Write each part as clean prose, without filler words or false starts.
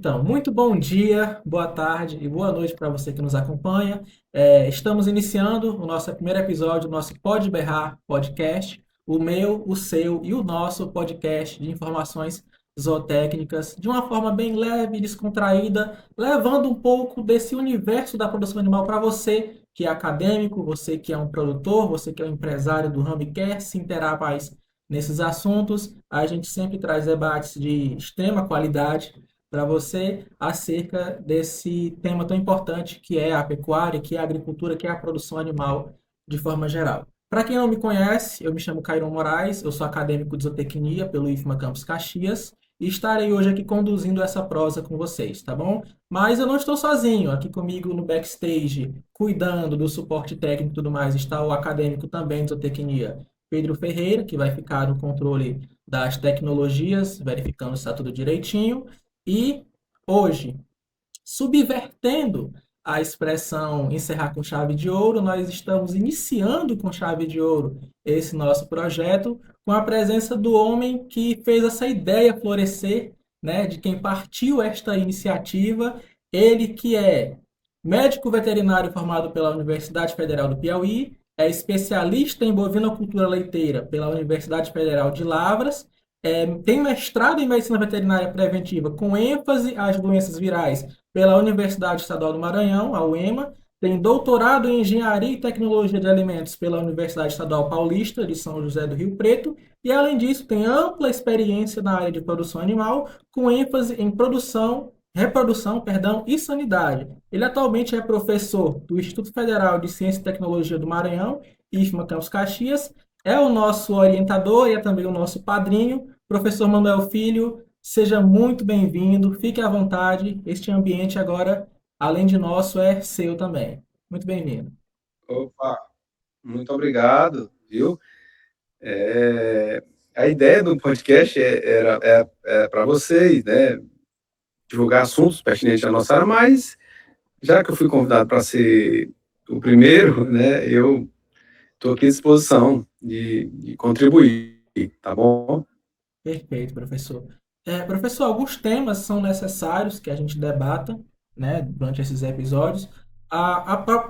Então, muito bom dia, boa tarde e boa noite para você que nos acompanha. Estamos iniciando o nosso primeiro episódio do nosso Pode Berrar podcast, o meu, o seu e o nosso podcast de informações zootécnicas, de uma forma bem leve, descontraída, levando um pouco desse universo da produção animal para você que é acadêmico, você que é um produtor, você que é um empresário do ramo e quer se interar mais nesses assuntos. A gente sempre traz debates de extrema qualidade para você acerca desse tema tão importante que é a pecuária, que é a agricultura, que é a produção animal de forma geral. Para quem não me conhece, eu me chamo Cairon Moraes, eu sou acadêmico de zootecnia pelo IFMA Campus Caxias e estarei hoje aqui conduzindo essa prosa com vocês, tá bom? Mas eu não estou sozinho, aqui comigo no backstage, cuidando do suporte técnico e tudo mais, está o acadêmico também de zootecnia, Pedro Ferreira, que vai ficar no controle das tecnologias, verificando se está tudo direitinho. E hoje, subvertendo a expressão encerrar com chave de ouro, nós estamos iniciando com chave de ouro esse nosso projeto com a presença do homem que fez essa ideia florescer, né, de quem partiu esta iniciativa, ele que é médico veterinário formado pela Universidade Federal do Piauí, é especialista em bovinocultura leiteira pela Universidade Federal de Lavras, tem mestrado em medicina veterinária preventiva com ênfase às doenças virais pela Universidade Estadual do Maranhão, a UEMA, tem doutorado em engenharia e tecnologia de alimentos pela Universidade Estadual Paulista de São José do Rio Preto e, além disso, tem ampla experiência na área de produção animal, com ênfase em reprodução, e sanidade. Ele atualmente é professor do Instituto Federal de Ciência e Tecnologia do Maranhão, IFMA Campus Caxias, é o nosso orientador e é também o nosso padrinho, professor Manuel Filho. Seja muito bem-vindo, fique à vontade. Este ambiente agora, além de nosso, é seu também. Muito bem-vindo. Opa, muito obrigado, viu? É, a ideia do podcast era para vocês, né? Divulgar assuntos pertinentes à nossa área, mas já que eu fui convidado para ser o primeiro, né? Eu estou aqui à disposição de contribuir, tá bom? Perfeito, professor. Professor, alguns temas são necessários que a gente debata, né, durante esses episódios,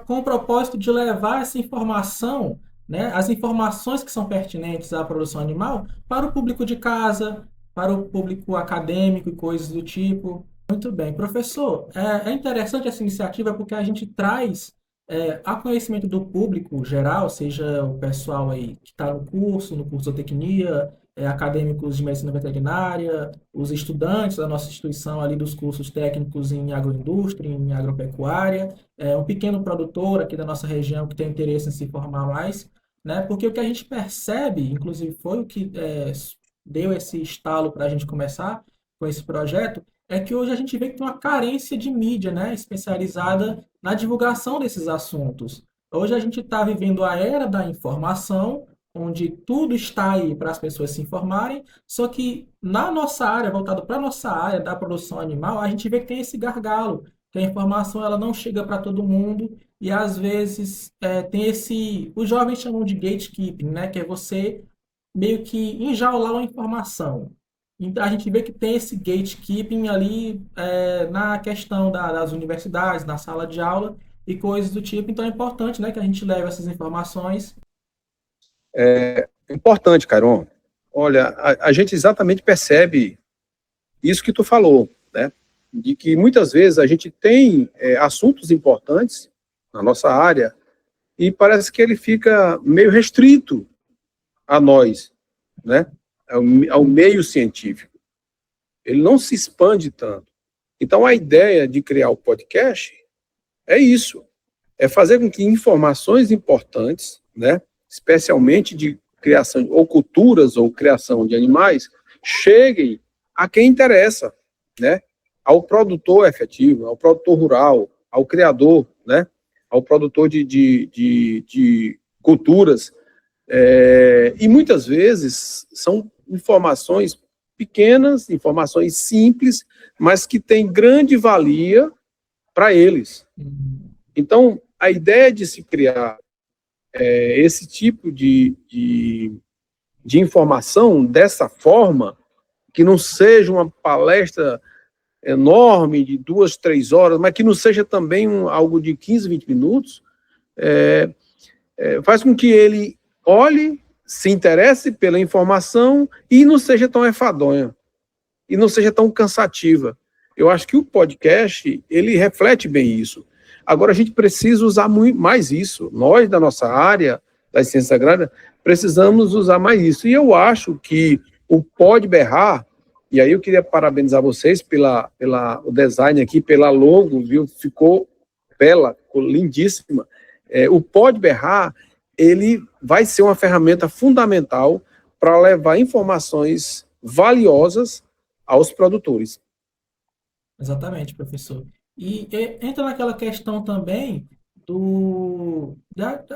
com o propósito de levar essa informação, né, as informações que são pertinentes à produção animal, para o público de casa, para o público acadêmico e coisas do tipo. Muito bem, professor. É interessante essa iniciativa porque a gente traz a conhecimento do público geral, seja o pessoal aí que está no curso de zootecnia, acadêmicos de medicina veterinária, os estudantes da nossa instituição ali dos cursos técnicos em agroindústria, em agropecuária, um pequeno produtor aqui da nossa região que tem interesse em se formar mais, né? Porque o que a gente percebe, inclusive foi o que deu esse estalo para a gente começar com esse projeto, é que hoje a gente vê que tem uma carência de mídia, né, especializada na divulgação desses assuntos. Hoje a gente está vivendo a era da informação, onde tudo está aí para as pessoas se informarem, só que na nossa área, voltado para a nossa área da produção animal, a gente vê que tem esse gargalo, que a informação ela não chega para todo mundo e às vezes tem esse, os jovens chamam de gatekeeping, né, que é você meio que enjaular uma informação. Então, a gente vê que tem esse gatekeeping ali na questão das universidades, na sala de aula e coisas do tipo. Então, é importante, né, que a gente leve essas informações. Importante, Cairon. Olha, a gente exatamente percebe isso que tu falou, né? De que muitas vezes a gente tem assuntos importantes na nossa área e parece que ele fica meio restrito a nós, né? Ao meio científico. Ele não se expande tanto. Então, a ideia de criar o podcast é isso, é fazer com que informações importantes, né, especialmente de criação ou culturas ou criação de animais, cheguem a quem interessa, né, ao produtor efetivo, ao produtor rural, ao criador, né, ao produtor de culturas. E muitas vezes são informações pequenas, informações simples, mas que têm grande valia para eles. Então, a ideia de se criar esse tipo de informação dessa forma, que não seja uma palestra enorme de 2, 3 horas, mas que não seja também algo de 15, 20 minutos, faz com que ele olhe, se interesse pela informação e não seja tão enfadonha, e não seja tão cansativa. Eu acho que o podcast, ele reflete bem isso. Agora, a gente precisa usar muito mais isso. Nós, da nossa área, da ciência agrária, precisamos usar mais isso. E eu acho que o Pode Berrar, e aí eu queria parabenizar vocês o design aqui, pela logo, viu? Ficou bela, ficou lindíssima. O Pode Berrar, ele vai ser uma ferramenta fundamental para levar informações valiosas aos produtores. Exatamente, professor. E entra naquela questão também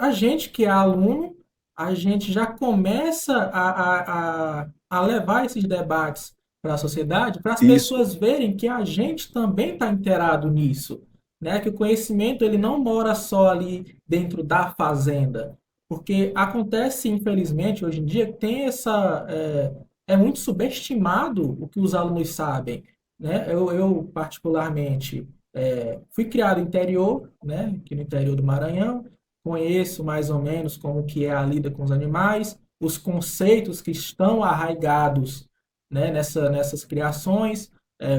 a gente que é aluno, a gente já começa a levar esses debates para a sociedade, para as Isso, pessoas verem que a gente também está inteirado nisso, né? Que o conhecimento ele não mora só ali dentro da fazenda, porque acontece, infelizmente, hoje em dia, que tem é muito subestimado o que os alunos sabem, né? Eu particularmente, fui criado no interior, né? Aqui no interior do Maranhão, conheço mais ou menos como que é a lida com os animais, os conceitos que estão arraigados, né, nessas criações,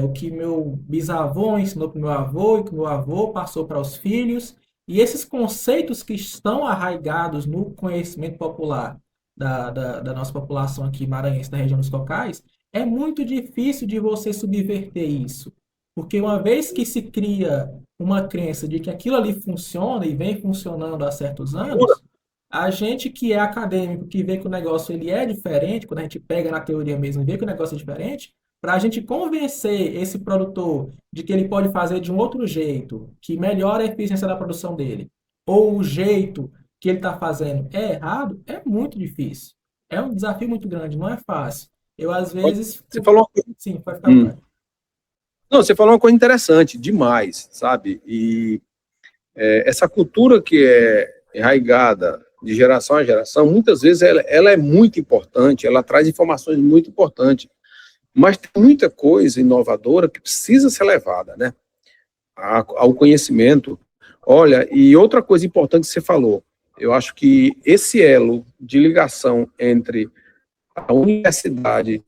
o que meu bisavô ensinou para o meu avô e que meu avô passou para os filhos, e esses conceitos que estão arraigados no conhecimento popular da nossa população aqui maranhense, da região dos Cocais, é muito difícil de você subverter isso. Porque uma vez que se cria uma crença de que aquilo ali funciona e vem funcionando há certos anos, a gente que é acadêmico, que vê que o negócio ele é diferente, quando a gente pega na teoria mesmo e vê que o negócio é diferente, para a gente convencer esse produtor de que ele pode fazer de um outro jeito, que melhora a eficiência da produção dele, ou o jeito que ele está fazendo é errado, é muito difícil. É um desafio muito grande, não é fácil. Eu, às vezes, você falou uma coisa, sim, pode ficar à vontade. não, você falou uma coisa interessante, demais, sabe? E essa cultura que é enraizada de geração a geração, muitas vezes ela é muito importante, ela traz informações muito importantes, mas tem muita coisa inovadora que precisa ser levada, né, ao conhecimento. Olha, e outra coisa importante que você falou, eu acho que esse elo de ligação entre a universidade,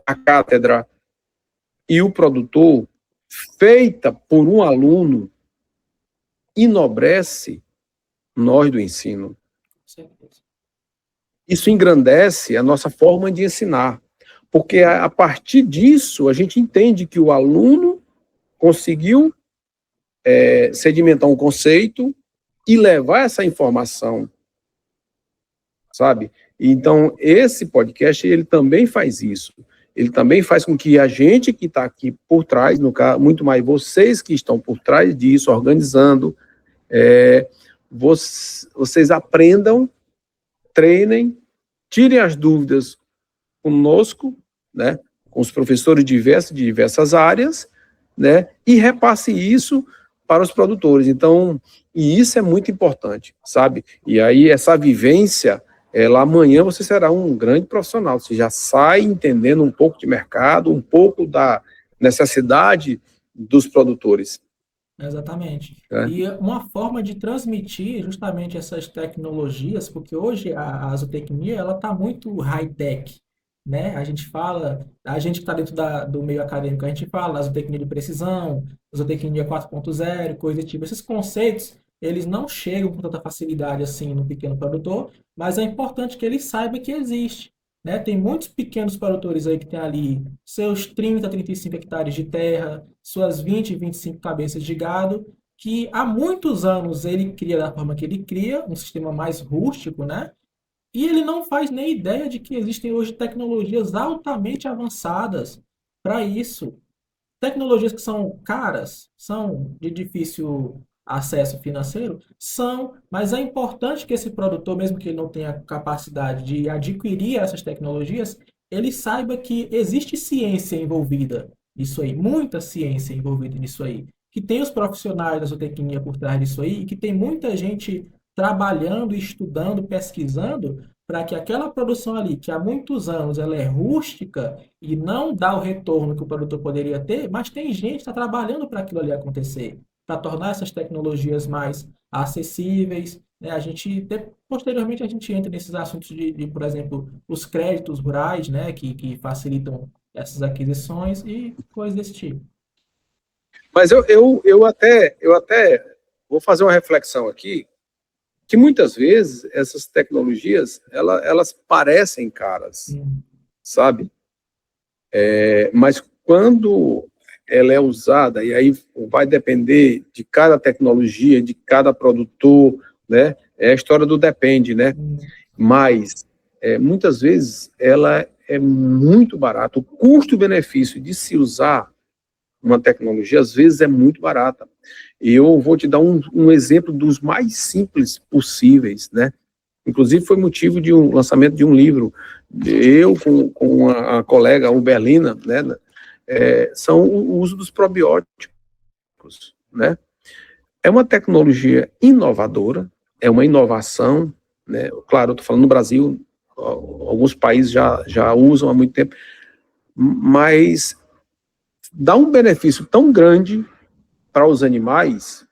a cátedra e o produtor, feita por um aluno, enobrece nós do ensino. Isso engrandece a nossa forma de ensinar, porque a partir disso a gente entende que o aluno conseguiu sedimentar um conceito e levar essa informação, sabe? Então, esse podcast, ele também faz isso. Ele também faz com que a gente que está aqui por trás, no caso, muito mais vocês que estão por trás disso, organizando, vocês aprendam, treinem, tirem as dúvidas conosco, né, com os professores de diversas áreas, né, e repasse isso para os produtores. Então, e isso é muito importante, sabe? E aí, essa vivência, amanhã você será um grande profissional, você já sai entendendo um pouco de mercado, um pouco da necessidade dos produtores. Exatamente. E uma forma de transmitir justamente essas tecnologias, porque hoje a zootecnia ela está muito high-tech, né? A gente que está dentro do meio acadêmico, a gente fala da zootecnia de precisão, zootecnia 4.0, coisa do tipo. Esses conceitos, eles não chegam com tanta facilidade assim no pequeno produtor, mas é importante que ele saiba que existe. Né? Tem muitos pequenos produtores aí que têm ali seus 30, 35 hectares de terra, suas 20, 25 cabeças de gado, que há muitos anos ele cria da forma que ele cria, um sistema mais rústico, né? E ele não faz nem ideia de que existem hoje tecnologias altamente avançadas para isso. Tecnologias que são caras, são de difícil acesso financeiro, são, mas é importante que esse produtor, mesmo que ele não tenha capacidade de adquirir essas tecnologias, ele saiba que existe ciência envolvida nisso aí, muita ciência envolvida nisso aí, que tem os profissionais da zootecnia por trás disso aí, e que tem muita gente trabalhando, estudando, pesquisando para que aquela produção ali, que há muitos anos ela é rústica e não dá o retorno que o produtor poderia ter, mas tem gente que está trabalhando para aquilo ali acontecer, para tornar essas tecnologias mais acessíveis, né? Posteriormente a gente entra nesses assuntos por exemplo, os créditos rurais, né, que facilitam essas aquisições e coisas desse tipo. Mas eu até vou fazer uma reflexão aqui, que muitas vezes essas tecnologias, elas parecem caras, sabe? Mas quando ela é usada, e aí vai depender de cada tecnologia, de cada produtor, né? É a história do depende, né? Mas muitas vezes ela é muito barata. O custo-benefício de se usar uma tecnologia, às vezes, é muito barata. E eu vou te dar um exemplo dos mais simples possíveis, né? Inclusive, foi motivo de um lançamento de um livro. Eu, com a colega Uberlina, né? São o uso dos probióticos, né? É uma tecnologia inovadora, é uma inovação, né? Claro, eu estou falando no Brasil, alguns países já usam há muito tempo, mas dá um benefício tão grande para os animais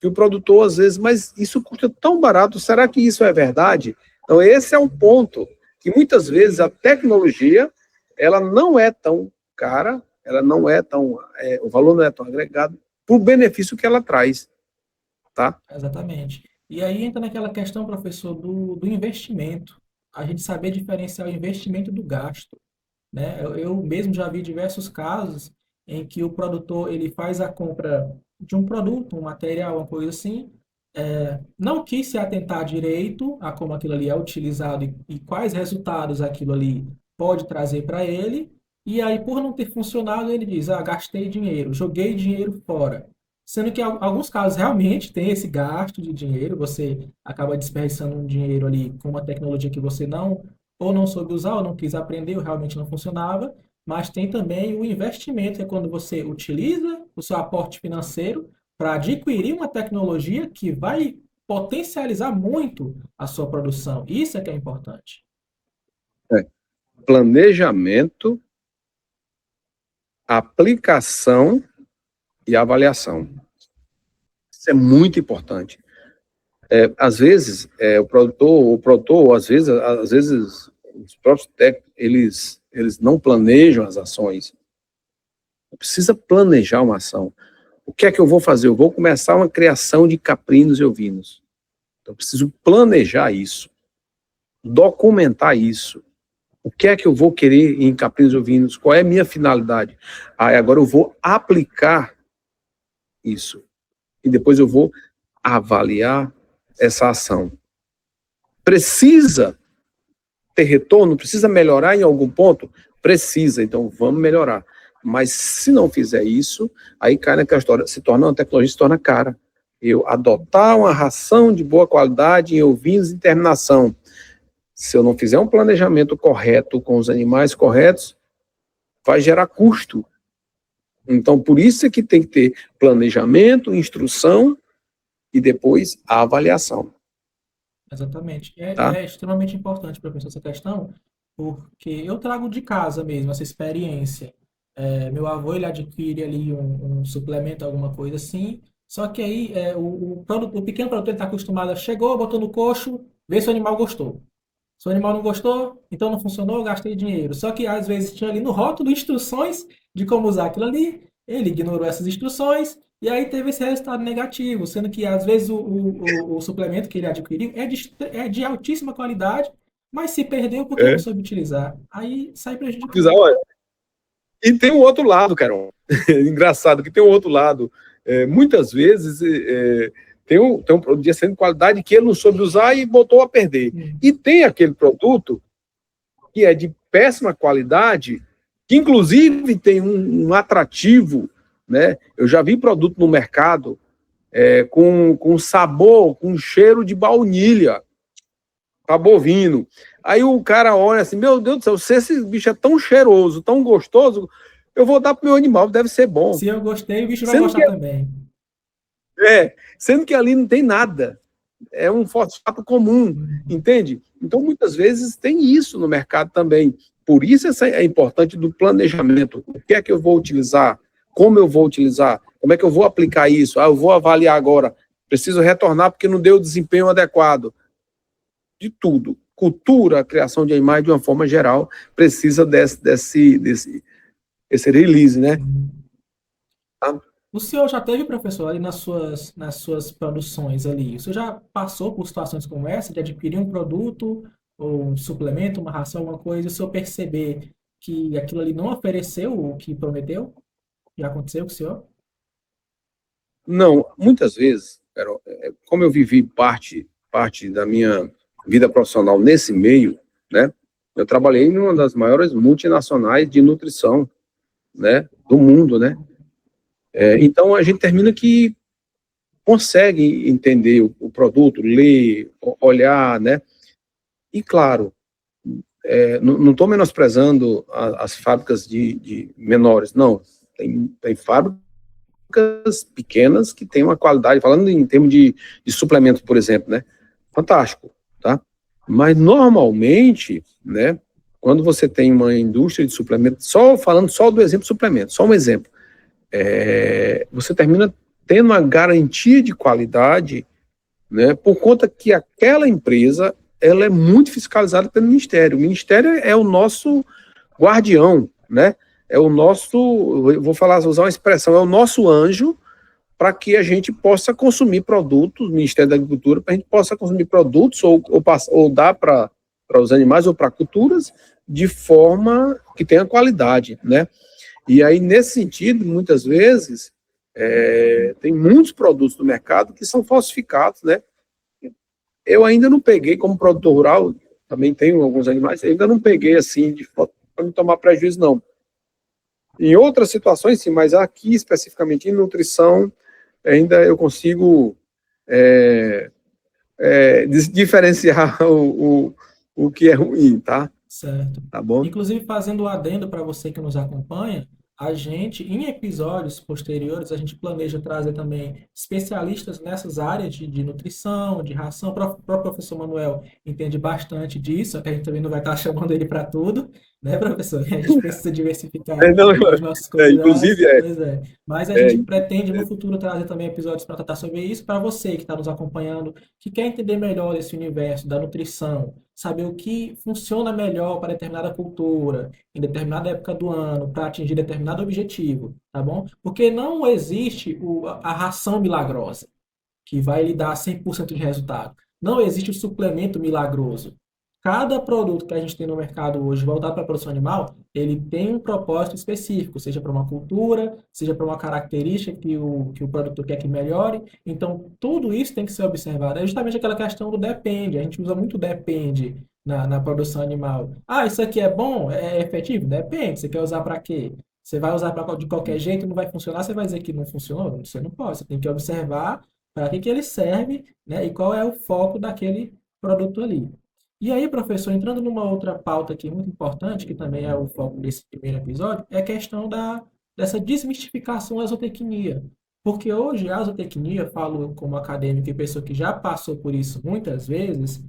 que o produtor, às vezes, mas isso custa tão barato, será que isso é verdade? Então, esse é um ponto que, muitas vezes, a tecnologia, ela não é tão cara, ela não é tão, o valor não é tão agregado, por benefício que ela traz, tá? Exatamente. E aí entra naquela questão, professor, do investimento. A gente saber diferenciar o investimento do gasto, né? Eu mesmo já vi diversos casos em que o produtor ele faz a compra de um produto, um material, uma coisa assim, não quis se atentar direito a como aquilo ali é utilizado e quais resultados aquilo ali pode trazer para ele, e aí por não ter funcionado ele diz, gastei dinheiro, joguei dinheiro fora. Sendo que em alguns casos realmente tem esse gasto de dinheiro, você acaba desperdiçando um dinheiro ali com uma tecnologia que você não soube usar, ou não quis aprender, ou realmente não funcionava, mas tem também o investimento, que é quando você utiliza o seu aporte financeiro para adquirir uma tecnologia que vai potencializar muito a sua produção. Isso é que é importante. Planejamento, aplicação e avaliação. Isso é muito importante. Às vezes, o produtor, às vezes, os próprios técnicos, eles não planejam as ações. Precisa planejar uma ação. O que é que eu vou fazer? Eu vou começar uma criação de caprinos e ovinos. Então, eu preciso planejar isso, documentar isso. O que é que eu vou querer em caprinos e ovinos? Qual é a minha finalidade? Agora eu vou aplicar isso. E depois eu vou avaliar essa ação. Precisa ter retorno? Precisa melhorar em algum ponto? Precisa, então vamos melhorar. Mas se não fizer isso, aí cai naquela história, uma tecnologia se torna cara. Eu adotar uma ração de boa qualidade em ovinos de terminação, se eu não fizer um planejamento correto com os animais corretos, vai gerar custo. Então, por isso é que tem que ter planejamento, instrução e depois a avaliação. Exatamente. Tá? É extremamente importante para pensar essa questão, porque eu trago de casa mesmo essa experiência. Meu avô ele adquire ali um suplemento, alguma coisa assim, só que aí o pequeno produtor está acostumado chegou, botou no coxo, vê se o animal gostou. Se o animal não gostou, então não funcionou, eu gastei dinheiro. Só que às vezes tinha ali no rótulo instruções de como usar aquilo ali, ele ignorou essas instruções e aí teve esse resultado negativo, sendo que às vezes o suplemento que ele adquiriu é de altíssima qualidade, mas se perdeu porque não soube utilizar. Aí sai prejudicado. E tem um outro lado, Carol. Engraçado que tem um outro lado. Muitas vezes tem um produto de excelente qualidade que ele não soube usar e botou a perder. E tem aquele produto que é de péssima qualidade, que inclusive tem um atrativo, né? Eu já vi produto no mercado com sabor, com cheiro de baunilha para bovino. Aí o cara olha assim, meu Deus do céu, se esse bicho é tão cheiroso, tão gostoso, eu vou dar pro meu animal, deve ser bom. Se eu gostei, o bicho vai gostar também. Sendo que ali não tem nada. é um fosfato comum, entende? Então, muitas vezes tem isso no mercado também. Por isso é importante do planejamento. O que é que eu vou utilizar? Como eu vou utilizar? Como é que eu vou aplicar isso? Eu vou avaliar agora. Preciso retornar porque não deu o desempenho adequado. De tudo. Cultura, a criação de animais, de uma forma geral, precisa esse release, né? Tá? O senhor já teve, professor, ali nas suas produções ali, o senhor já passou por situações como essa, de adquirir um produto, ou um suplemento, uma ração, alguma coisa, e o senhor perceber que aquilo ali não ofereceu o que prometeu? Já aconteceu com o senhor? Não, muitas vezes, Carol, como eu vivi parte da minha vida profissional nesse meio, né? Eu trabalhei em uma das maiores multinacionais de nutrição, né, do mundo, né? Então a gente termina que consegue entender o produto, ler, olhar, né? E claro, não estou menosprezando as fábricas de menores, não. Tem fábricas pequenas que têm uma qualidade, falando em termos de suplementos, por exemplo, né? Fantástico, tá? Mas normalmente, né? Quando você tem uma indústria de suplementos, falando só do exemplo de suplemento, só um exemplo, você termina tendo uma garantia de qualidade, né? Por conta que aquela empresa ela é muito fiscalizada pelo Ministério. O Ministério é o nosso guardião, né? É o nosso, eu vou usar uma expressão, é o nosso anjo para que a gente possa consumir produtos, Ministério da Agricultura, para a gente possa consumir produtos ou dar para os animais ou para culturas de forma que tenha qualidade, né? E aí, nesse sentido, muitas vezes, tem muitos produtos do mercado que são falsificados, né? Eu ainda não peguei, como produtor rural, também tenho alguns animais, ainda não peguei assim, para não tomar prejuízo, não. Em outras situações, sim, mas aqui, especificamente em nutrição, ainda eu consigo diferenciar o que é ruim, tá? Certo. Tá bom? Inclusive, fazendo um adendo para você que nos acompanha, a gente, em episódios posteriores, a gente planeja trazer também especialistas nessas áreas de nutrição, de ração. O próprio professor Manuel entende bastante disso, que a gente também não vai estar chamando ele para tudo, né, professor? A gente precisa diversificar Não, os nossos convidados. inclusive, Pois é. Mas a gente inclusive, pretende no futuro trazer também episódios para tratar sobre isso, para você que está nos acompanhando, que quer entender melhor esse universo da nutrição, saber o que funciona melhor para determinada cultura, em determinada época do ano, para atingir determinado objetivo, tá bom? Porque não existe a ração milagrosa, que vai lhe dar 100% de resultado. Não existe o suplemento milagroso. Cada produto que a gente tem no mercado hoje voltado para a produção animal, ele tem um propósito específico, seja para uma cultura, seja para uma característica que o produtor quer que melhore. Então, tudo isso tem que ser observado. É justamente aquela questão do depende. A gente usa muito depende na produção animal. Ah, isso aqui é bom? É efetivo? Depende. Você quer usar para quê? Você vai usar de qualquer jeito, não vai funcionar, você vai dizer que não funcionou? Você não pode. Você tem que observar para que ele serve, né? E qual é o foco daquele produto ali. E aí, professor, entrando numa outra pauta aqui muito importante, que também é o foco desse primeiro episódio, é a questão dessa desmistificação da zootecnia. Porque hoje a zootecnia, falo como acadêmico e pessoa que já passou por isso muitas vezes,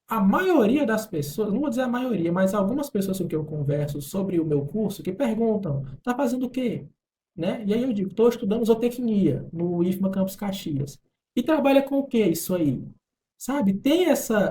a maioria das pessoas, não vou dizer a maioria, mas algumas pessoas com que eu converso sobre o meu curso que perguntam, tá fazendo o quê? Né? E aí eu digo, estou estudando zootecnia no IFMA Campus Caxias. E trabalha com o que isso aí? Sabe?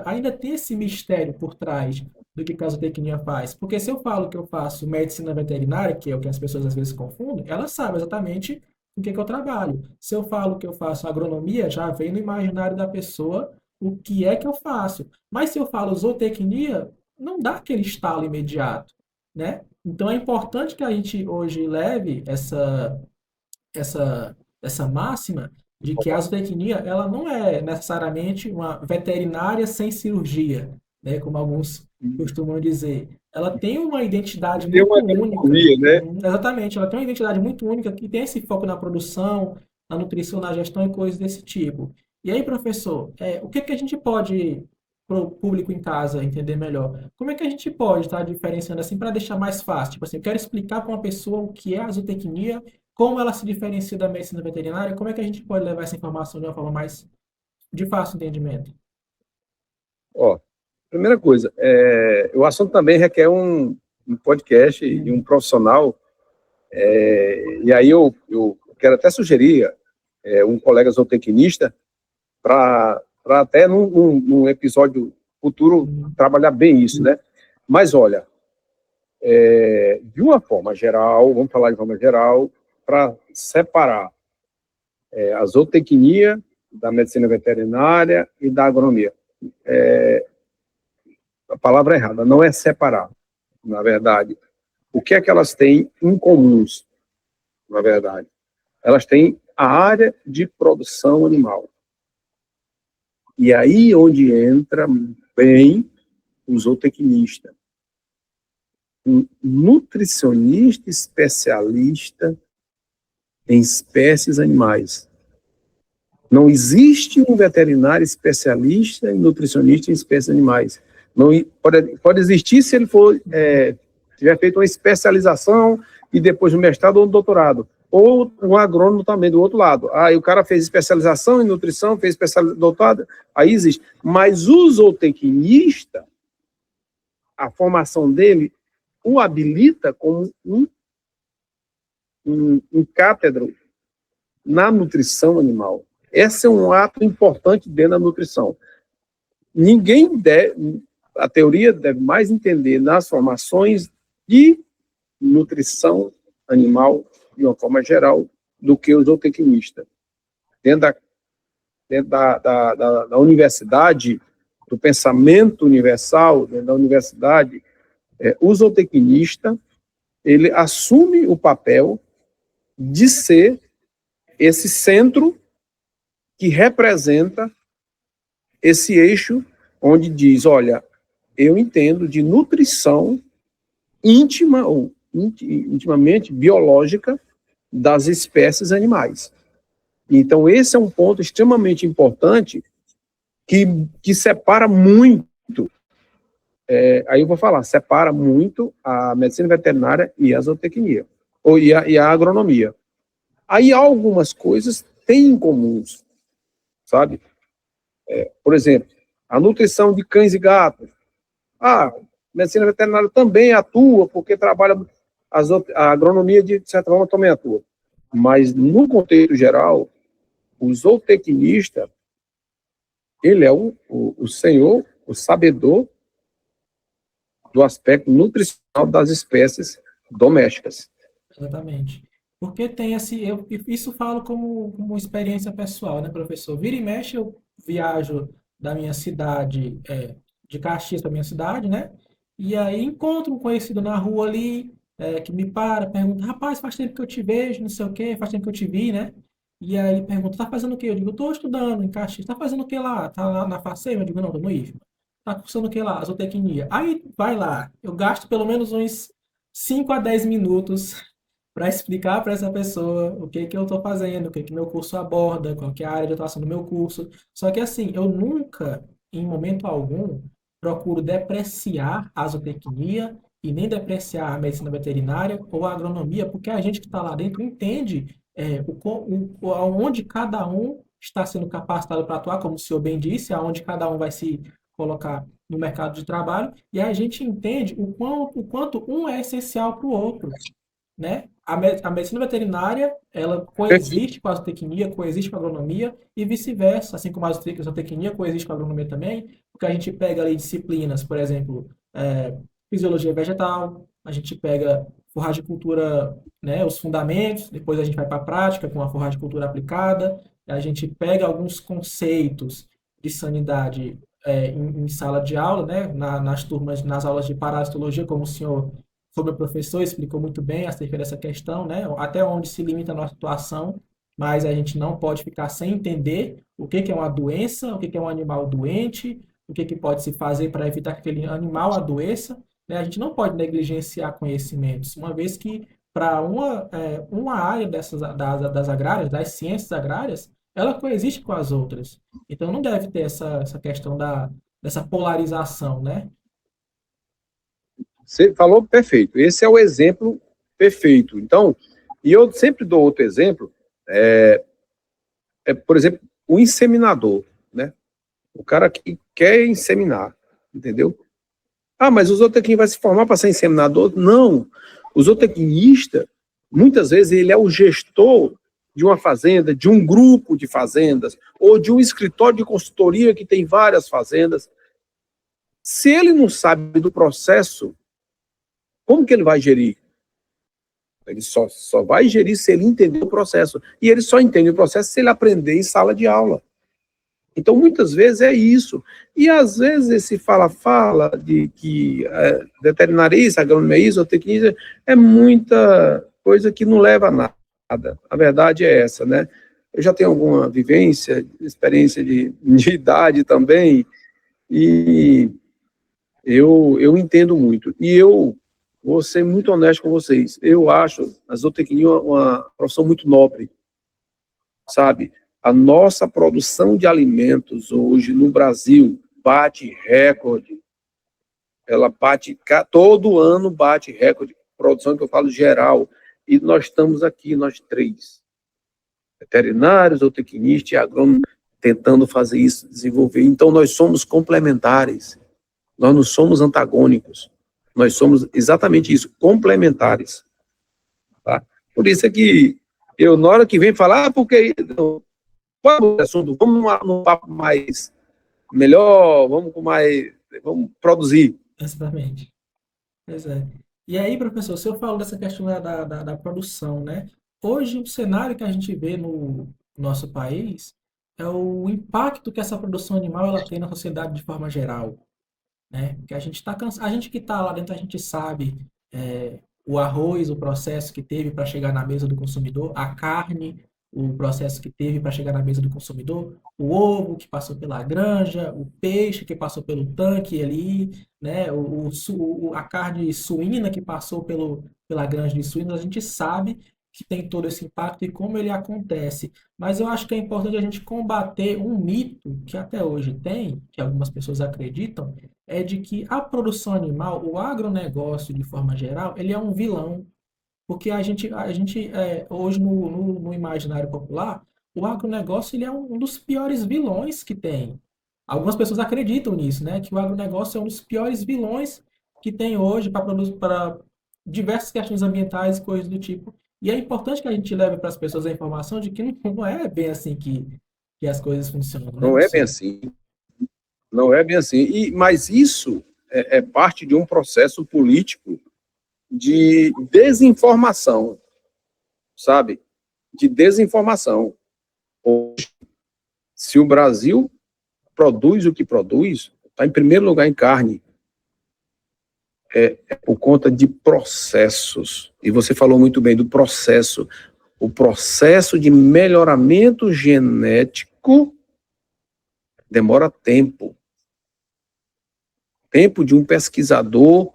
Ainda tem esse mistério por trás do que a zootecnia faz. Porque se eu falo que eu faço medicina veterinária, que é o que as pessoas às vezes confundem, elas sabem exatamente com que eu trabalho. Se eu falo que eu faço agronomia, já vem no imaginário da pessoa o que é que eu faço. Mas se eu falo zootecnia, não dá aquele estalo imediato, né? Então é importante que a gente hoje leve essa máxima de que a zootecnia ela não é necessariamente uma veterinária sem cirurgia, né, como alguns costumam dizer. Ela tem uma identidade tem muito uma única. economia, né? Exatamente, ela tem uma identidade muito única que tem esse foco na produção, na nutrição, na gestão e coisas desse tipo. E aí, professor, o que que a gente pode, para o público em casa entender melhor, como é que a gente pode estar diferenciando assim para deixar mais fácil? Tipo assim, eu quero explicar para uma pessoa o que é a zootecnia, como ela se diferencia da medicina veterinária, como é que a gente pode levar essa informação de uma forma mais de fácil entendimento? Ó, primeira coisa, o assunto também requer um podcast e um profissional, e aí eu quero até sugerir um colega zootecnista para até num episódio futuro trabalhar bem isso, né? Mas olha, de uma forma geral, vamos falar de forma geral, para separar a zootecnia da medicina veterinária e da agronomia. A palavra é errada, não é separar, na verdade. O que é que elas têm em comuns, na verdade? Elas têm a área de produção animal. E aí onde entra bem o zootecnista. Um nutricionista especialista em espécies animais. Não existe um veterinário especialista em nutricionista em espécies animais. Não, pode existir se ele tiver feito uma especialização e depois um mestrado ou um doutorado. Ou um agrônomo também, do outro lado. Aí o cara fez especialização em nutrição, fez doutorado, aí existe. Mas o zootecnista, a formação dele o habilita como um cátedro na nutrição animal. Esse é um ato importante dentro da nutrição. A teoria deve mais entender nas formações de nutrição animal, de uma forma geral, do que o zootecnista. Dentro da universidade, do pensamento universal, dentro da universidade, o zootecnista, ele assume o papel de ser esse centro que representa esse eixo onde diz, olha, eu entendo de nutrição íntima ou intimamente biológica das espécies animais. Então, esse é um ponto extremamente importante que separa muito, aí eu vou falar, separa muito a medicina veterinária e a zootecnia, e a agronomia. Aí algumas coisas têm em comuns, sabe? Por exemplo, a nutrição de cães e gatos. A medicina veterinária também atua, porque trabalha, a agronomia, de certa forma, também atua. Mas, no contexto geral, o zootecnista, ele é o senhor, o sabedor do aspecto nutricional das espécies domésticas. Exatamente. Porque tem isso falo como experiência pessoal, né, professor? Vira e mexe, eu viajo da minha cidade, de Caxias para minha cidade, né? E aí encontro um conhecido na rua ali, que me pergunta, rapaz, faz tempo que eu te vejo, não sei o quê, faz tempo que eu te vi, né? E aí ele pergunta, tá fazendo o quê? Eu digo, tô estudando em Caxias, tá fazendo o quê lá? Tá lá na FACEM? Eu digo, não, tô no IFMA. Tá cursando o quê lá? Zootecnia. Aí vai lá, eu gasto pelo menos uns 5 a 10 minutos para explicar para essa pessoa o que que eu estou fazendo, o que que meu curso aborda, qual que é a área de atuação do meu curso. Só que assim, eu nunca, em momento algum, procuro depreciar a zootecnia e nem depreciar a medicina veterinária ou a agronomia, porque a gente que está lá dentro entende aonde cada um está sendo capacitado para atuar, como o senhor bem disse, aonde cada um vai se colocar no mercado de trabalho, e a gente entende o quanto um é essencial para o outro, né? A medicina veterinária, ela coexiste com a zootecnia, coexiste com a agronomia e vice-versa, assim como a zootecnia coexiste com a agronomia também, porque a gente pega ali disciplinas, por exemplo, fisiologia vegetal, a gente pega forragicultura, né, os fundamentos, depois a gente vai para a prática com a forragicultura aplicada, a gente pega alguns conceitos de sanidade em sala de aula, né, nas turmas, nas aulas de parasitologia, como o senhor foi meu professor, explicou muito bem acerca dessa questão, né? Até onde se limita a nossa atuação, mas a gente não pode ficar sem entender o que que é uma doença, o que que é um animal doente, o que que pode se fazer para evitar que aquele animal adoeça, né? A gente não pode negligenciar conhecimentos, uma vez que para uma área das agrárias, das ciências agrárias, ela coexiste com as outras. Então não deve ter essa questão dessa polarização, né? Você falou perfeito. Esse é o exemplo perfeito. Então, e eu sempre dou outro exemplo, por exemplo, o inseminador, né? O cara que quer inseminar, entendeu? Ah, mas o zootecnista vai se formar para ser inseminador? Não. O zootecnista, muitas vezes, ele é o gestor de uma fazenda, de um grupo de fazendas, ou de um escritório de consultoria que tem várias fazendas. Se ele não sabe do processo, como que ele vai gerir? Ele só vai gerir se ele entender o processo. E ele só entende o processo se ele aprender em sala de aula. Então, muitas vezes é isso. E, às vezes, esse fala-fala de que veterinarista, agronomista, zootecnista, é muita coisa que não leva a nada. A verdade é essa, né? Eu já tenho alguma vivência, experiência de idade também, e eu entendo muito. E eu vou ser muito honesto com vocês. Eu acho a zootecnia uma profissão muito nobre, sabe? A nossa produção de alimentos hoje no Brasil bate recorde. Ela bate, todo ano bate recorde. Produção que eu falo geral. E nós estamos aqui, nós três. Veterinários, zootecnistas e agrônomos, tentando fazer isso, desenvolver. Então, nós somos complementares. Nós não somos antagônicos. Nós somos exatamente isso, complementares. Tá? Por isso é que eu, na hora que vem falar, porque... Qual é o assunto? Vamos num papo mais melhor, vamos produzir. Exatamente. Pois é. E aí, professor, você falou dessa questão da produção, né? Hoje, o cenário que a gente vê no nosso país é o impacto que essa produção animal ela tem na sociedade de forma geral, né? Que a gente está cansado, a gente que está lá dentro, a gente sabe o arroz, o processo que teve para chegar na mesa do consumidor, a carne, o processo que teve para chegar na mesa do consumidor, o ovo que passou pela granja, o peixe que passou pelo tanque ali, né? A carne suína que passou pela granja de suínos, a gente sabe que tem todo esse impacto e como ele acontece. Mas eu acho que é importante a gente combater um mito que até hoje tem, que algumas pessoas acreditam, é de que a produção animal, o agronegócio de forma geral, ele é um vilão. Porque hoje no imaginário popular, o agronegócio ele é um dos piores vilões que tem. Algumas pessoas acreditam nisso, né? Que o agronegócio é um dos piores vilões que tem hoje para diversas questões ambientais e coisas do tipo. E é importante que a gente leve para as pessoas a informação de que não é bem assim que as coisas funcionam, né, Não é bem professor? assim. Não é bem assim. Mas isso é parte de um processo político de desinformação, sabe? De desinformação. Hoje, se o Brasil produz o que produz, está em primeiro lugar em carne, é por conta de processos. E você falou muito bem do processo. O processo de melhoramento genético demora tempo. Tempo de um pesquisador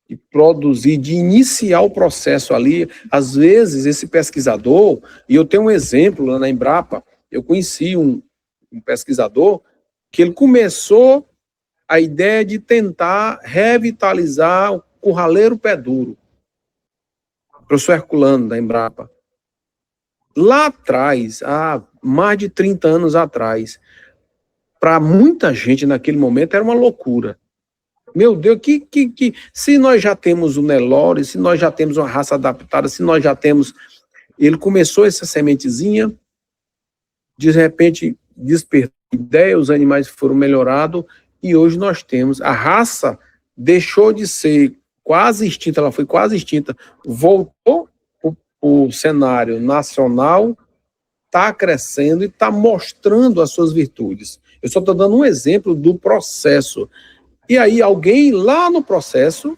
de produzir, de iniciar o processo ali. Às vezes, esse pesquisador, e eu tenho um exemplo lá na Embrapa, eu conheci um pesquisador que ele começou a ideia de tentar revitalizar o curraleiro pé duro. Professor Herculano, da Embrapa. Lá atrás, há mais de 30 anos atrás, para muita gente naquele momento era uma loucura. Meu Deus, se nós já temos o Nelore, se nós já temos uma raça adaptada, se nós já temos... Ele começou essa sementezinha, de repente despertou ideia, os animais foram melhorados, e hoje nós temos... A raça deixou de ser quase extinta, ela foi quase extinta, voltou o cenário nacional, está crescendo e está mostrando as suas virtudes. Eu só estou dando um exemplo do processo. E aí alguém lá no processo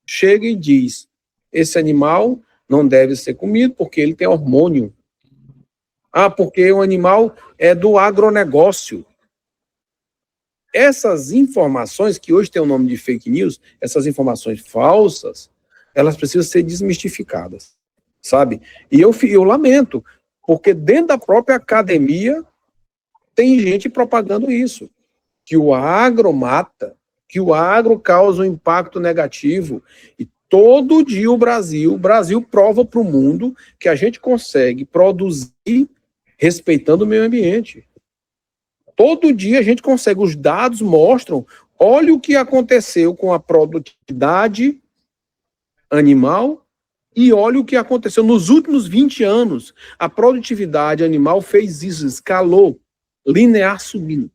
chega e diz, esse animal não deve ser comido porque ele tem hormônio. Ah, porque o animal é do agronegócio. Essas informações, que hoje tem o nome de fake news, essas informações falsas, elas precisam ser desmistificadas, sabe? E eu lamento, porque dentro da própria academia tem gente propagando isso, que o agro mata, que o agro causa um impacto negativo. E todo dia o Brasil prova para o mundo que a gente consegue produzir respeitando o meio ambiente. Todo dia a gente consegue, os dados mostram, olha o que aconteceu com a produtividade animal e olha o que aconteceu nos últimos 20 anos. A produtividade animal fez isso, escalou, linear subindo.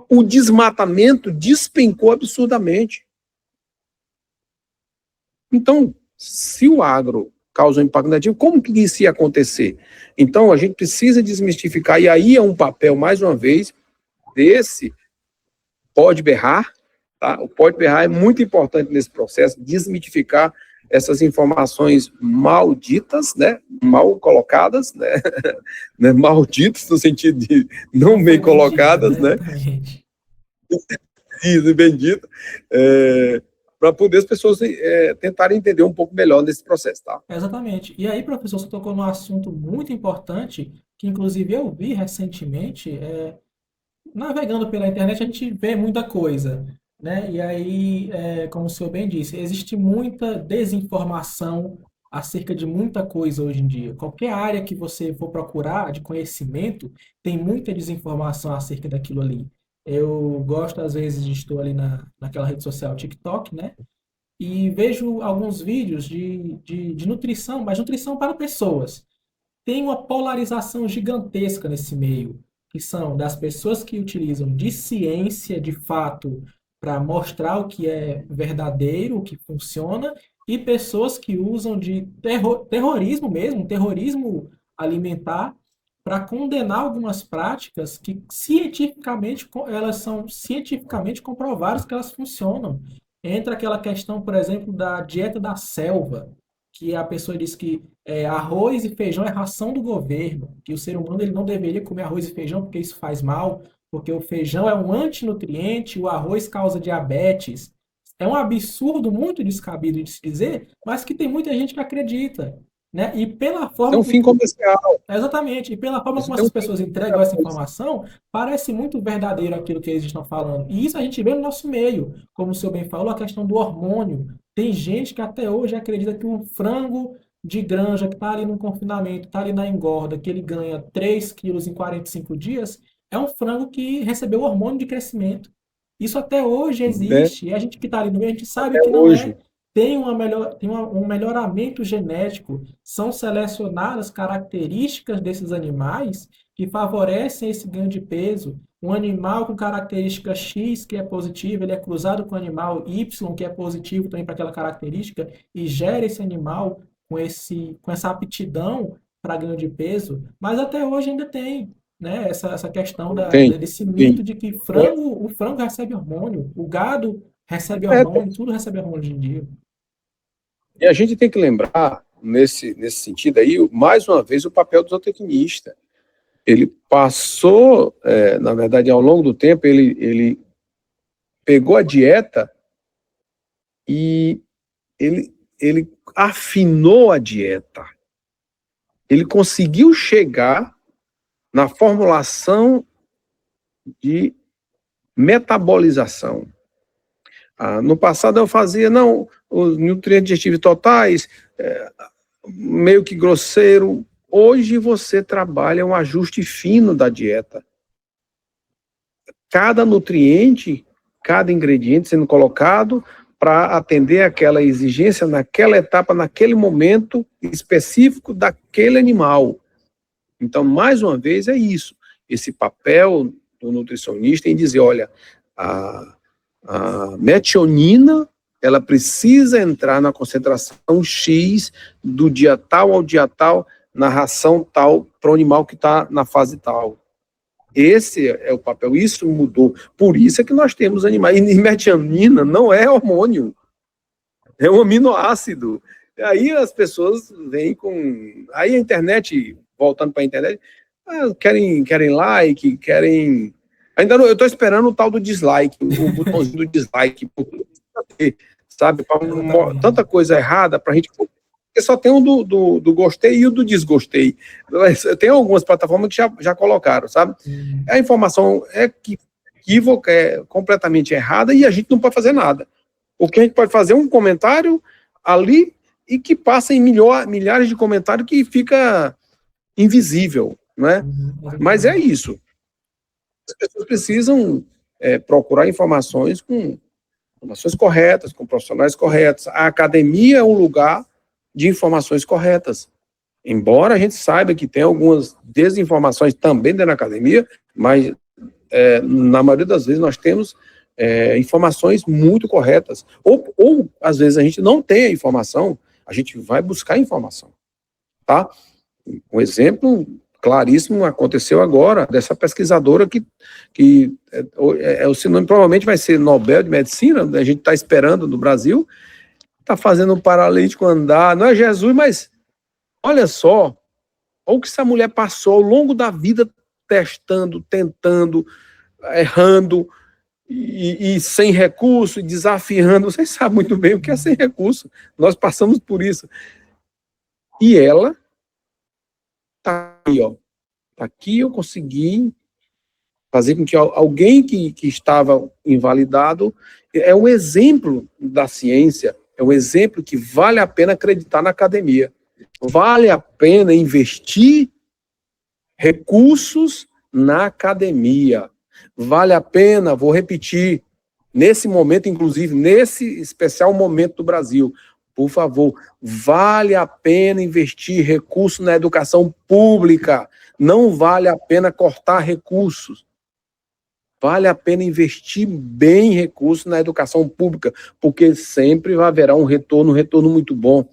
O desmatamento despencou absurdamente. Então, se o agro causa um impacto negativo, como que isso ia acontecer? Então, a gente precisa desmistificar, e aí é um papel, mais uma vez, desse Pode Berrar, tá? O Pode Berrar é muito importante nesse processo, desmitificar essas informações malditas, né? Mal colocadas, né? Malditas no sentido de não bem colocadas, né? Isso, bendito. Para poder as pessoas tentarem entender um pouco melhor nesse processo, tá? Exatamente. E aí, professor, você tocou num assunto muito importante, que inclusive eu vi recentemente, navegando pela internet, a gente vê muita coisa, né? E aí, como o senhor bem disse, existe muita desinformação acerca de muita coisa hoje em dia. Qualquer área que você for procurar de conhecimento, tem muita desinformação acerca daquilo ali. Eu gosto, às vezes, de estou ali naquela rede social TikTok, né? E vejo alguns vídeos de nutrição, mas nutrição para pessoas. Tem uma polarização gigantesca nesse meio, que são das pessoas que utilizam de ciência, de fato, para mostrar o que é verdadeiro, o que funciona, e pessoas que usam de terrorismo mesmo, terrorismo alimentar, para condenar algumas práticas que cientificamente elas são cientificamente comprovadas que elas funcionam. Entra aquela questão, por exemplo, da dieta da selva, que a pessoa diz que arroz e feijão é ração do governo, que o ser humano ele não deveria comer arroz e feijão porque isso faz mal, porque o feijão é um antinutriente, o arroz causa diabetes. É um absurdo muito descabido de se dizer, mas que tem muita gente que acredita, né? E pela É forma um fim comercial. exatamente, e pela forma Isso como tem um essas fim pessoas entregam essa comercial. informação, parece muito verdadeiro aquilo que eles estão falando. E isso a gente vê no nosso meio, como o senhor bem falou, a questão do hormônio. Tem gente que até hoje acredita que um frango de granja que está ali no confinamento, está ali na engorda, que ele ganha 3 quilos em 45 dias, é um frango que recebeu hormônio de crescimento. Isso até hoje Né? existe, e a gente que está ali no meio, a gente sabe Até que não é. hoje. Um melhoramento genético, são selecionadas características desses animais que favorecem esse ganho de peso. Um animal com característica X, que é positivo, ele é cruzado com um animal Y, que é positivo também para aquela característica, e gera esse animal com essa aptidão para ganho de peso, mas até hoje ainda tem, né, essa questão Tem, desse tem. mito de que É, o frango recebe hormônio, o gado recebe é, hormônio, tudo recebe hormônio hoje em dia. e a gente tem que lembrar, nesse sentido aí, mais uma vez, o papel do zootecnista. Ele passou, na verdade, ao longo do tempo, ele pegou a dieta e ele afinou a dieta. Ele conseguiu chegar na formulação de metabolização. No passado eu fazia, não, os nutrientes digestivos totais, meio que grosseiro. Hoje você trabalha um ajuste fino da dieta. Cada nutriente, cada ingrediente sendo colocado para atender aquela exigência naquela etapa, naquele momento específico daquele animal. Então, mais uma vez, é isso. Esse papel do nutricionista em dizer, olha, a metionina, ela precisa entrar na concentração X do dia tal ao dia tal, na ração tal, para o animal que está na fase tal. Esse é o papel, isso mudou. Por isso é que nós temos animais. E metionina não é hormônio, é um aminoácido. Aí as pessoas vêm com. Aí a internet, voltando para a internet, querem like, querem. Ainda não, eu estou esperando o tal do dislike, o botãozinho do dislike, sabe? Tanta coisa errada para a gente. Porque só tem um do gostei e o do desgostei. Tem algumas plataformas que já colocaram, sabe? A informação é equívoca, é completamente errada e a gente não pode fazer nada. O que a gente pode fazer é um comentário ali e que passa em milhares de comentários que fica invisível, né? Mas é isso. As pessoas precisam procurar informações com informações corretas, com profissionais corretos. A academia é um lugar de informações corretas. Embora a gente saiba que tem algumas desinformações também dentro da academia, mas na maioria das vezes nós temos informações muito corretas. Ou, às vezes, a gente não tem a informação, a gente vai buscar informação. Tá? Um exemplo claríssimo aconteceu agora, dessa pesquisadora que o seu nome provavelmente vai ser Nobel de Medicina, a gente está esperando no Brasil, está fazendo um paralítico andar, não é Jesus, mas olha só, olha o que essa mulher passou ao longo da vida testando, tentando, errando, e sem recurso, desafiando. Vocês sabem muito bem o que é sem recurso, nós passamos por isso. E ela está aqui, ó. Aqui eu consegui fazer com que alguém que estava invalidado, é um exemplo da ciência, é um exemplo que vale a pena acreditar na academia. Vale a pena investir recursos na academia. Vale a pena, vou repetir, nesse momento, inclusive, nesse especial momento do Brasil, por favor, vale a pena investir recursos na educação pública. Não vale a pena cortar recursos. Vale a pena investir bem recursos na educação pública, porque sempre vai haver um retorno muito bom.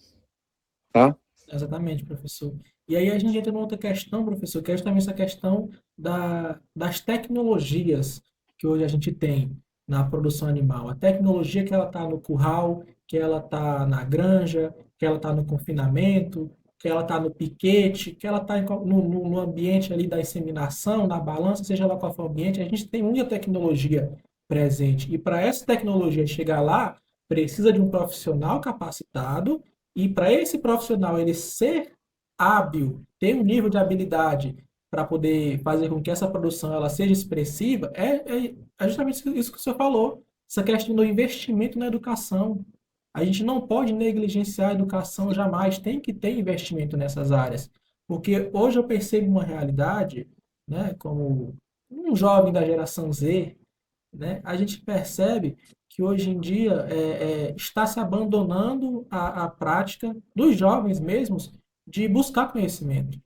Tá? Exatamente, professor. E aí a gente entra numa outra questão, professor, que é justamente essa questão das tecnologias que hoje a gente tem na produção animal. A tecnologia que ela está no curral, que ela está na granja, que ela está no confinamento, que ela está no piquete, que ela está no ambiente ali da inseminação, na balança, seja lá qual for o ambiente, a gente tem muita tecnologia presente. E para essa tecnologia chegar lá, precisa de um profissional capacitado, e para esse profissional ele ser hábil, ter um nível de habilidade para poder fazer com que essa produção ela seja expressiva, é justamente isso que o senhor falou, essa questão do investimento na educação. A gente não pode negligenciar a educação jamais, tem que ter investimento nessas áreas. Porque hoje eu percebo uma realidade, né, como um jovem da geração Z, né, a gente percebe que hoje em dia está se abandonando a prática dos jovens mesmos de buscar conhecimento.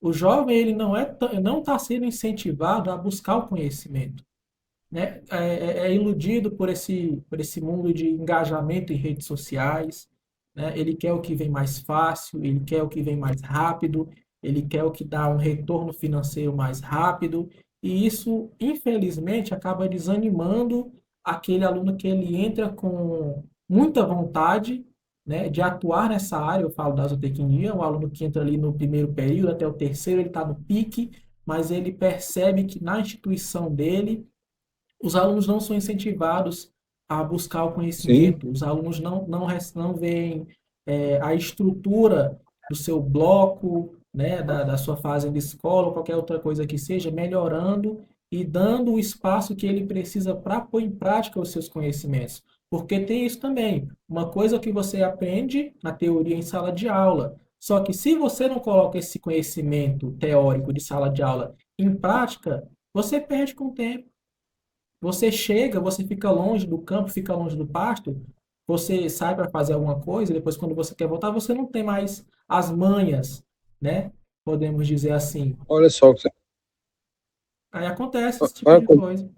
O jovem ele não está sendo incentivado a buscar o conhecimento, né? É iludido por esse mundo de engajamento em redes sociais, né? Ele quer o que vem mais fácil, ele quer o que vem mais rápido, ele quer o que dá um retorno financeiro mais rápido, e isso, infelizmente, acaba desanimando aquele aluno que ele entra com muita vontade, né, de atuar nessa área. Eu falo da zootecnia, um aluno que entra ali no primeiro período até o terceiro, ele está no pique, mas ele percebe que na instituição dele os alunos não são incentivados a buscar o Sim. conhecimento, os alunos não veem a estrutura do seu bloco, né, da sua fase de escola, ou qualquer outra coisa que seja, melhorando e dando o espaço que ele precisa para pôr em prática os seus conhecimentos. Porque tem isso também, uma coisa que você aprende na teoria em sala de aula, só que se você não coloca esse conhecimento teórico de sala de aula em prática, você perde com o tempo. Você chega, você fica longe do campo, fica longe do pasto, você sai para fazer alguma coisa, e depois quando você quer voltar, você não tem mais as manhas, né? Podemos dizer assim. Olha só, Aí acontece esse tipo de coisa.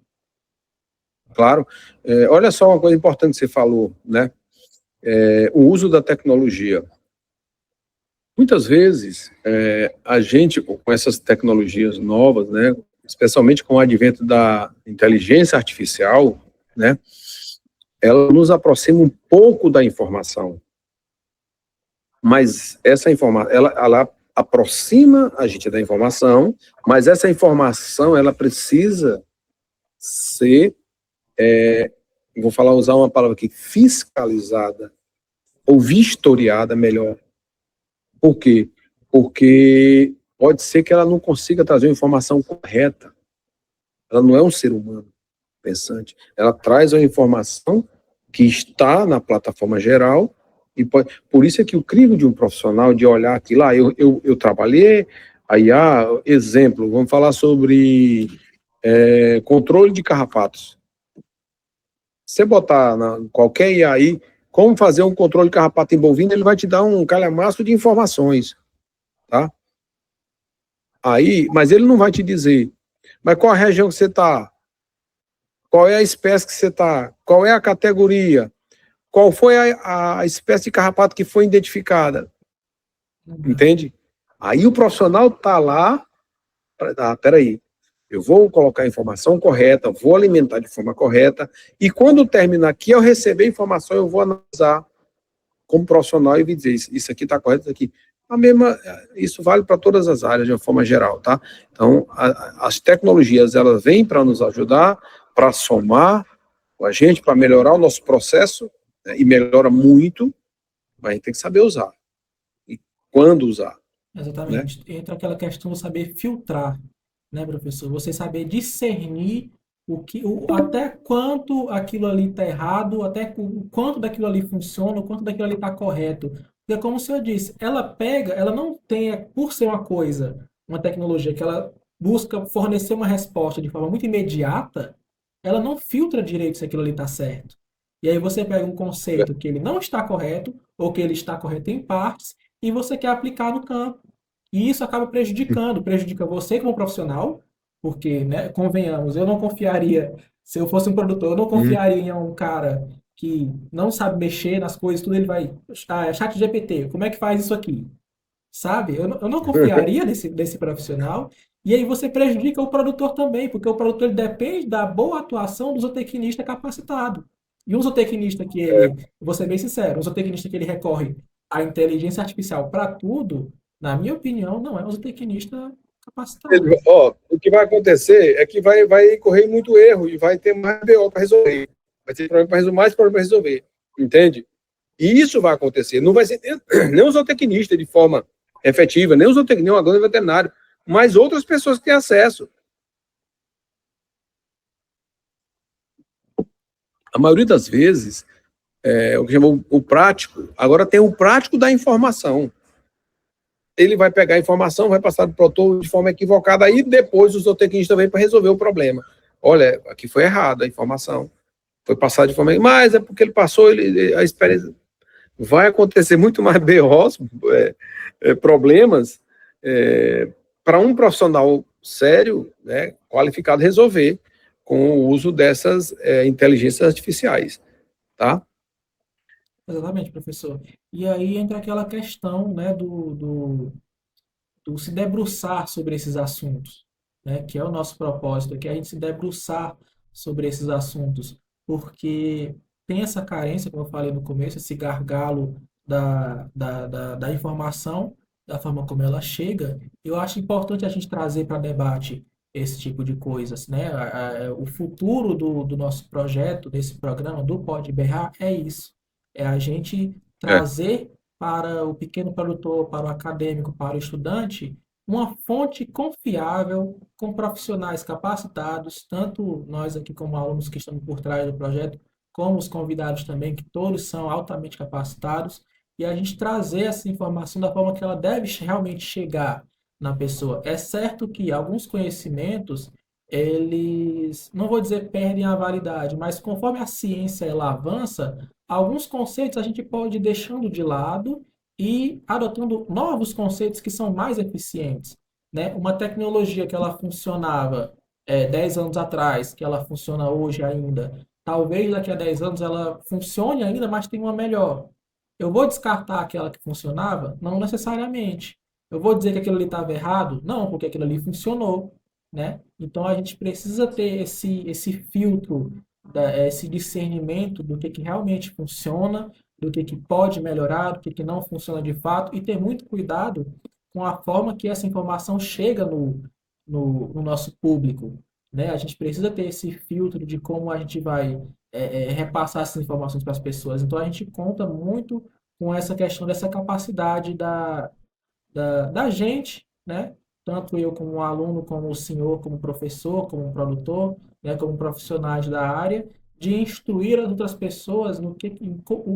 claro. Olha só uma coisa importante que você falou, né? O uso da tecnologia. Muitas vezes, a gente, com essas tecnologias novas, né, especialmente com o advento da inteligência artificial, né, ela nos aproxima um pouco da informação. Mas essa informação, ela aproxima a gente da informação, mas essa informação, ela precisa ser, usar uma palavra aqui, fiscalizada, ou vistoriada melhor. Por quê? Porque pode ser que ela não consiga trazer uma informação correta. Ela não é um ser humano pensante. Ela traz uma informação que está na plataforma geral, e por isso é que o crivo de um profissional de olhar aquilo lá, eu trabalhei, aí exemplo, vamos falar sobre controle de carrapatos. Se você botar qualquer IA aí, como fazer um controle de carrapato em bovino, ele vai te dar um calhamaço de informações, tá? Aí, mas ele não vai te dizer, mas qual a região que você está? Qual é a espécie que você está? Qual é a categoria? Qual foi a espécie de carrapato que foi identificada? Entende? Aí o profissional está lá, peraí, eu vou colocar a informação correta, vou alimentar de forma correta, e quando terminar aqui, eu receber a informação, eu vou analisar como profissional e dizer, isso aqui está correto, isso aqui. Isso vale para todas as áreas, de uma forma geral, tá? Então, as tecnologias, elas vêm para nos ajudar, para somar com a gente, para melhorar o nosso processo, né, e melhora muito, mas a gente tem que saber usar. E quando usar, né? Exatamente. Entra aquela questão de saber filtrar, né, professor? Você saber discernir até quanto aquilo ali está errado, até o quanto daquilo ali funciona, o quanto daquilo ali está correto. Porque, como o senhor disse, ela pega, ela não tem, por ser uma coisa, uma tecnologia que ela busca fornecer uma resposta de forma muito imediata, ela não filtra direito se aquilo ali está certo. E aí você pega um conceito que ele não está correto, ou que ele está correto em partes, e você quer aplicar no campo. E isso acaba prejudica você como profissional, porque, né, convenhamos, eu não confiaria, se eu fosse um produtor, eu não Uhum. confiaria em um cara que não sabe mexer nas coisas, tudo ele vai, chat GPT, como é que faz isso aqui? Sabe? Eu não confiaria nesse profissional, e aí você prejudica o produtor também, porque o produtor ele depende da boa atuação do zootecnista capacitado. E um zootecnista que ele, vou ser bem sincero, um zootecnista que ele recorre à inteligência artificial para tudo, na minha opinião, não é um zootecnista capacitado. O que vai acontecer é que vai correr muito erro e vai ter mais BO para resolver. Vai ter problema para resolver, mais problema para resolver. Entende? E isso vai acontecer. Não vai ser nem o zootecnista de forma efetiva, nem o zootecnista, nem o agrônomo veterinário, mas outras pessoas que têm acesso. A maioria das vezes, o que chamam o prático, agora tem o prático da informação. Ele vai pegar a informação, vai passar para o produtor de forma equivocada, aí depois o zootecnista vem para resolver o problema. Olha, aqui foi errado a informação. Foi passada de forma... Mas é porque ele passou, a experiência... Vai acontecer muito mais BOs, problemas, para um profissional sério, né, qualificado, resolver com o uso dessas inteligências artificiais, tá? Exatamente, professor. E aí entra aquela questão, né, do se debruçar sobre esses assuntos, né? Que é o nosso propósito, que é a gente se debruçar sobre esses assuntos, porque tem essa carência, como eu falei no começo, esse gargalo da informação, da forma como ela chega. Eu acho importante a gente trazer para debate esse tipo de coisas, né? O futuro do nosso projeto, desse programa, do Pode Berrar, é isso. É a gente É, trazer para o pequeno produtor, para o acadêmico, para o estudante, uma fonte confiável, com profissionais capacitados, tanto nós aqui como alunos que estamos por trás do projeto, como os convidados também, que todos são altamente capacitados, e a gente trazer essa informação da forma que ela deve realmente chegar na pessoa. É certo que alguns conhecimentos, eles, não vou dizer perdem a validade, mas conforme a ciência ela avança, alguns conceitos a gente pode ir deixando de lado e adotando novos conceitos que são mais eficientes, né? Uma tecnologia que ela funcionava 10 anos atrás, que ela funciona hoje ainda, talvez daqui a 10 anos ela funcione ainda, mas tem uma melhor. Eu vou descartar aquela que funcionava? Não necessariamente. Eu vou dizer que aquilo ali estava errado? Não, porque aquilo ali funcionou, né? Então a gente precisa ter esse filtro, esse discernimento do que realmente funciona, do que pode melhorar, do que não funciona de fato, e ter muito cuidado com a forma que essa informação chega no nosso público, né? A gente precisa ter esse filtro de como a gente vai repassar essas informações para as pessoas. Então a gente conta muito com essa questão dessa capacidade da gente, né? Tanto eu como aluno, como o senhor, como professor, como produtor, né? Como profissionais da área, de instruir as outras pessoas o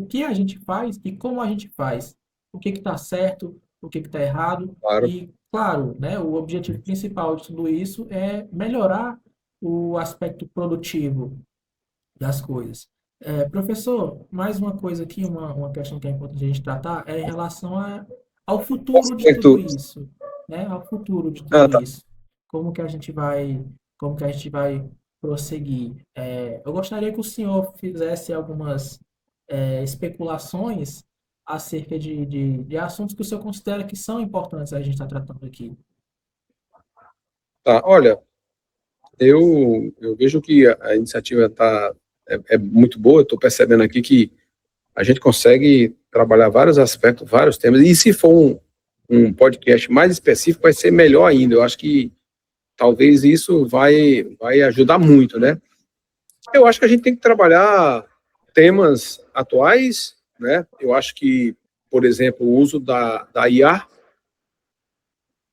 que a gente faz e como a gente faz. O que está certo, o que está errado. claro. E, claro, né? O objetivo principal de tudo isso é melhorar o aspecto produtivo das coisas. Professor, mais uma coisa aqui, uma questão que é importante a gente tratar é em relação ao futuro de tudo Aspecto, isso, né? Ao futuro de ah, tudo tá, isso. Como que a gente vai, como que a gente vai prosseguir? Eu gostaria que o senhor fizesse algumas especulações acerca de assuntos que o senhor considera que são importantes a gente estar tratando aqui. tá. Olha, eu vejo que a iniciativa é muito boa, estou percebendo aqui que a gente consegue trabalhar vários aspectos, vários temas, e se for um podcast mais específico, vai ser melhor ainda. Eu acho que talvez isso vai ajudar muito, né? Eu acho que a gente tem que trabalhar temas atuais, né? Eu acho que, por exemplo, o uso da IA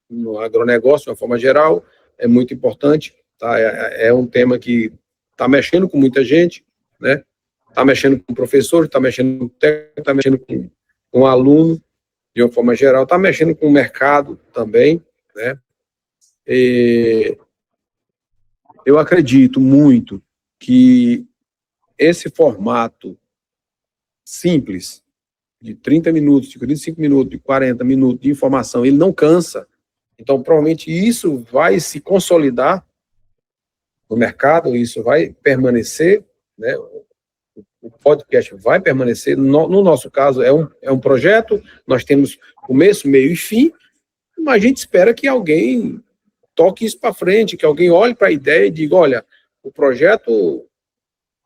no agronegócio, de uma forma geral, é muito importante, tá? É um tema que está mexendo com muita gente, né? Está mexendo com o professor, está mexendo com o técnico, está mexendo com o aluno, de uma forma geral, está mexendo com o mercado também, né? E eu acredito muito que esse formato simples, de 30 minutos, de 45 minutos, de 40 minutos de informação, ele não cansa. Então, provavelmente isso vai se consolidar no mercado, isso vai permanecer, né? O podcast vai permanecer. No nosso caso, é um projeto, nós temos começo, meio e fim, mas a gente espera que alguém toque isso para frente, que alguém olhe para a ideia e diga, olha, o projeto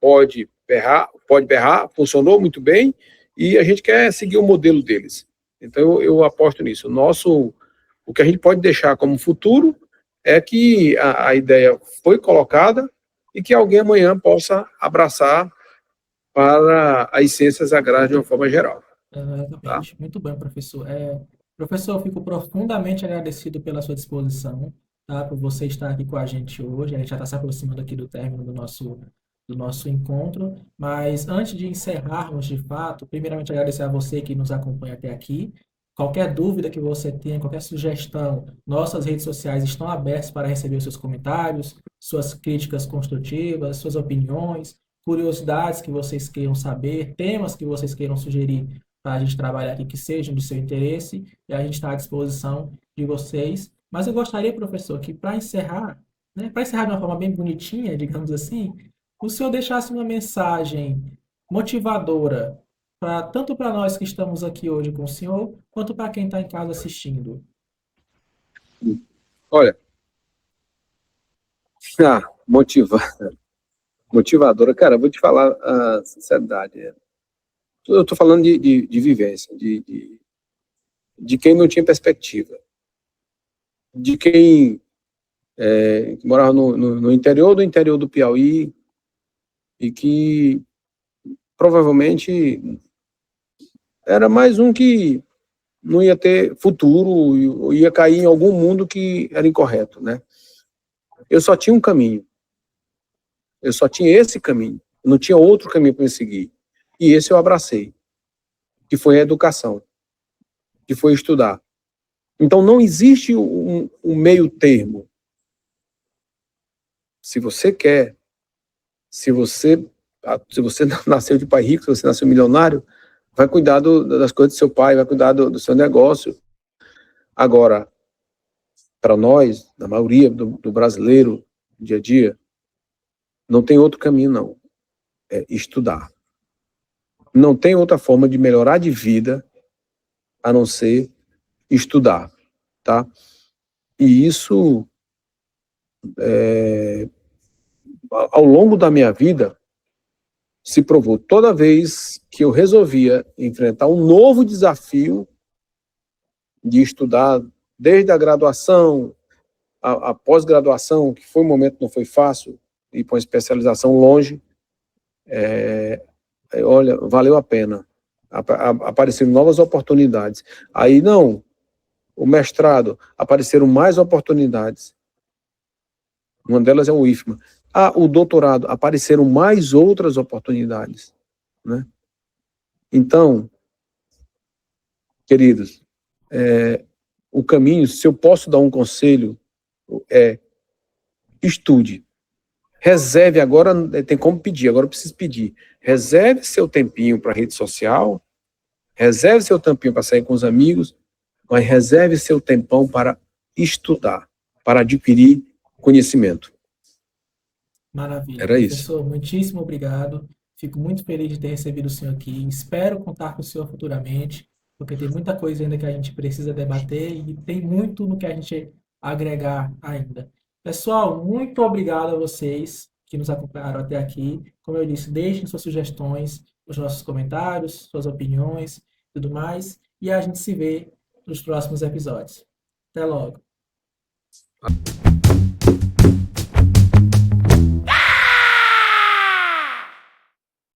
pode berrar, funcionou muito bem, e a gente quer seguir o modelo deles. Então, eu aposto nisso. O que a gente pode deixar como futuro é que a ideia foi colocada e que alguém amanhã possa abraçar para as ciências agrárias de uma forma geral, tá? Exatamente. Muito bem, professor. Professor, eu fico profundamente agradecido pela sua disposição, tá? Por você estar aqui com a gente hoje. A gente já está se aproximando aqui do término do nosso encontro. Mas antes de encerrarmos de fato, primeiramente agradecer a você que nos acompanha até aqui. Qualquer dúvida que você tenha, qualquer sugestão, nossas redes sociais estão abertas para receber os seus comentários, suas críticas construtivas, suas opiniões, curiosidades que vocês queiram saber, temas que vocês queiram sugerir para a gente trabalhar aqui que sejam de seu interesse, e a gente está à disposição de vocês. Mas eu gostaria, professor, que para encerrar, né, para encerrar de uma forma bem bonitinha, digamos assim, o senhor deixasse uma mensagem motivadora tanto para nós que estamos aqui hoje com o senhor, quanto para quem está em casa assistindo. Olha, motivadora, cara, eu vou te falar a sinceridade. Eu estou falando de vivência, de quem não tinha perspectiva, de quem morava no interior do Piauí e que provavelmente era mais um que não ia ter futuro, ia cair em algum mundo que era incorreto, né? Eu só tinha um caminho, eu só tinha esse caminho, não tinha outro caminho para me seguir. E esse eu abracei, que foi a educação, que foi estudar. Então não existe um meio termo. Se você quer, se você, se você nasceu de pai rico, se você nasceu milionário, vai cuidar das coisas do seu pai, vai cuidar do seu negócio. Agora, para nós, na maioria do brasileiro, dia a dia, não tem outro caminho, não. É estudar. Não tem outra forma de melhorar de vida a não ser estudar, tá? E isso, ao longo da minha vida, se provou. Toda vez que eu resolvia enfrentar um novo desafio de estudar, desde a graduação, a pós-graduação, que foi um momento que não foi fácil, ir para uma especialização longe, olha, valeu a pena. Apareceram novas oportunidades. Aí, não, o mestrado, apareceram mais oportunidades. Uma delas é o IFMA. O doutorado, apareceram mais outras oportunidades, né? Então, queridos, o caminho, se eu posso dar um conselho, é estude. reserve agora, tem como pedir, agora eu preciso pedir. Reserve seu tempinho para rede social, reserve seu tempinho para sair com os amigos, mas reserve seu tempão para estudar, para adquirir conhecimento. Maravilha. Era isso. Professor, muitíssimo obrigado. Fico muito feliz de ter recebido o senhor aqui. Espero contar com o senhor futuramente, porque tem muita coisa ainda que a gente precisa debater e tem muito no que a gente agregar ainda. Pessoal, muito obrigado a vocês que nos acompanharam até aqui. Como eu disse, deixem suas sugestões, os nossos comentários, suas opiniões, tudo mais, e a gente se vê nos próximos episódios. Até logo.